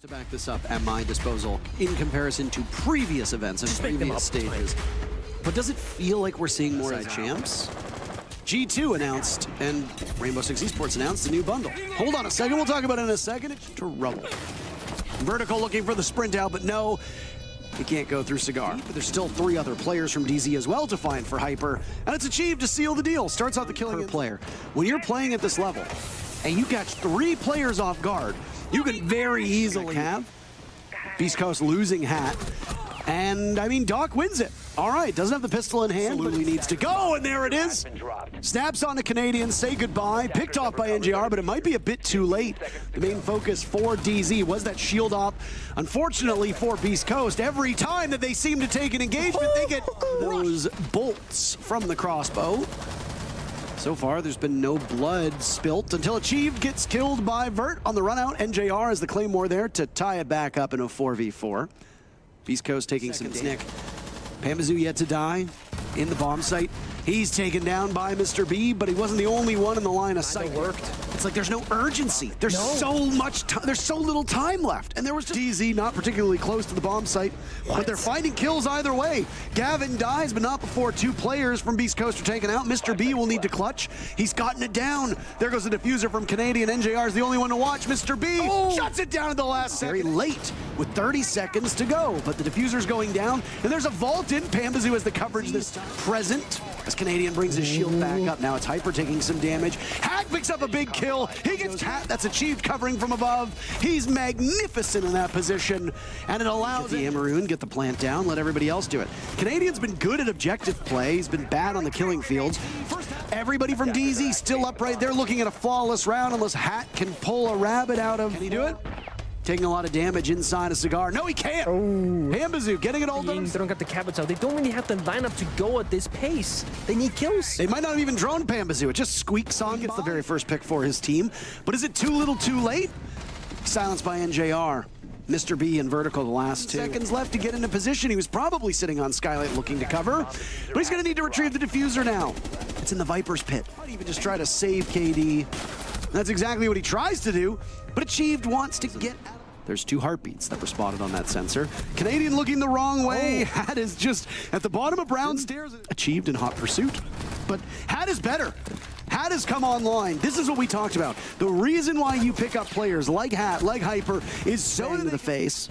To back this up at my disposal in comparison to previous events and previous stages. But does it feel like we're seeing more as champs? G2 announced and Rainbow Six Esports announced a new bundle. Hold on a second, we'll talk about it in a second. It's Trouble. Vertical looking for the sprint out, but no, he can't go through Cigar. But there's still 3 other players from DZ as well to find for Hyper, and it's achieved to seal the deal. Starts out the killing per player. When you're playing at this level, and you catch 3 players off guard, you can very easily have beastcoast losing Hat. And, I mean, Doc wins it. All right, doesn't have the pistol in hand, but he needs to go, and there it is. Snaps on the Canadians, say goodbye. Picked off by NJR, but it might be a bit too late. The main focus for DZ was that shield op. Unfortunately for Beast Coast, every time that they seem to take an engagement, they get those bolts from the crossbow. So far, there's been no blood spilt until Achieved gets killed by Vert on the run out. NJR has the Claymore there to tie it back up in a 4v4. Beast Coast taking some nick. Pamazoo yet to die in the bomb site. He's taken down by Mr. B, but he wasn't the only one in the line of sight. It's like there's no urgency. There's so much time. There's so little time left. And there was just DZ not particularly close to the bomb site, but they're finding kills either way. Gavin dies, but not before 2 players from Beast Coast are taken out. Mr. B will need to clutch. He's gotten it down. There goes the diffuser from Canadian. NJR is the only one to watch. Mr. B shuts it down at the last second. Very late with 30 seconds to go, but the diffuser's going down, and there's a vault in. Pamazoo has the coverage this time. Present. As Canadian brings his shield back up. Now it's Hyper taking some damage. Hat picks up a big kill. He gets Hat. That's Achieved covering from above. He's magnificent in that position. And it allows the Amaroon get the plant down, let everybody else do it. Canadian's been good at objective play. He's been bad on the killing fields. Everybody from DZ still up right there looking at a flawless round unless Hat can pull a rabbit out of. Can he do it? Taking a lot of damage inside a Cigar. No, he can't! Pamazoo getting it all done. They don't got the capital. They don't really have the lineup to go at this pace. They need kills. They might not have even drone Pamazoo. It just squeaks on. Gets the very first pick for his team. But is it too little too late? Silenced by NJR. Mr. B and Vertical the last 2 seconds left to get into position. He was probably sitting on Skylight looking to cover. But he's going to need to retrieve the diffuser now. It's in the Viper's pit. Might even just try to save KD. That's exactly what he tries to do, but Achieved wants to get out. There's 2 heartbeats that were spotted on that sensor. Canadian looking the wrong way. Hat is just at the bottom of Brown stairs. Achieved in hot pursuit, but Hat is better. Hat has come online. This is what we talked about. The reason why you pick up players like Hat, like Hyper, is so into the face.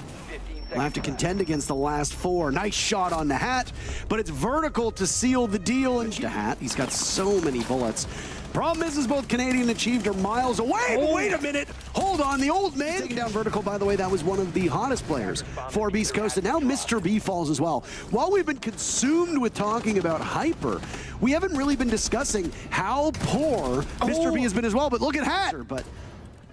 We'll have to contend against the last 4. Nice shot on the Hat, but it's Vertical to seal the deal. And to Hat, he's got so many bullets. Problem is both Canadian and Achieved are miles away. But wait a minute. Hold on. The old man taking down Vertical, by the way, that was one of the hottest players for Beast Coast. And now Mr. B falls as well. While we've been consumed with talking about Hyper, we haven't really been discussing how poor Mr. B has been as well. But look at Hat. But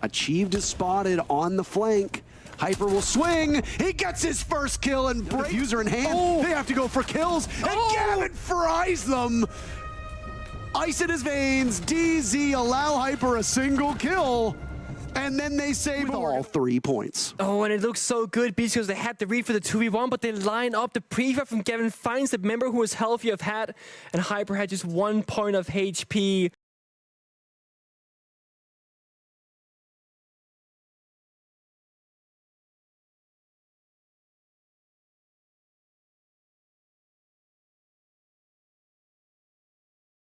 Achieved is spotted on the flank. Hyper will swing. He gets his first kill and breaks. Diffuser in hand. They have to go for kills. And Gavin fries them. Ice in his veins. DZ allow Hyper a single kill. And then they save all 3 points. Oh, and it looks so good because they had the read for the 2v1, but they line up. The pre-fire from Gavin finds the member who was healthy of Hat, and Hyper had just 1 point of HP.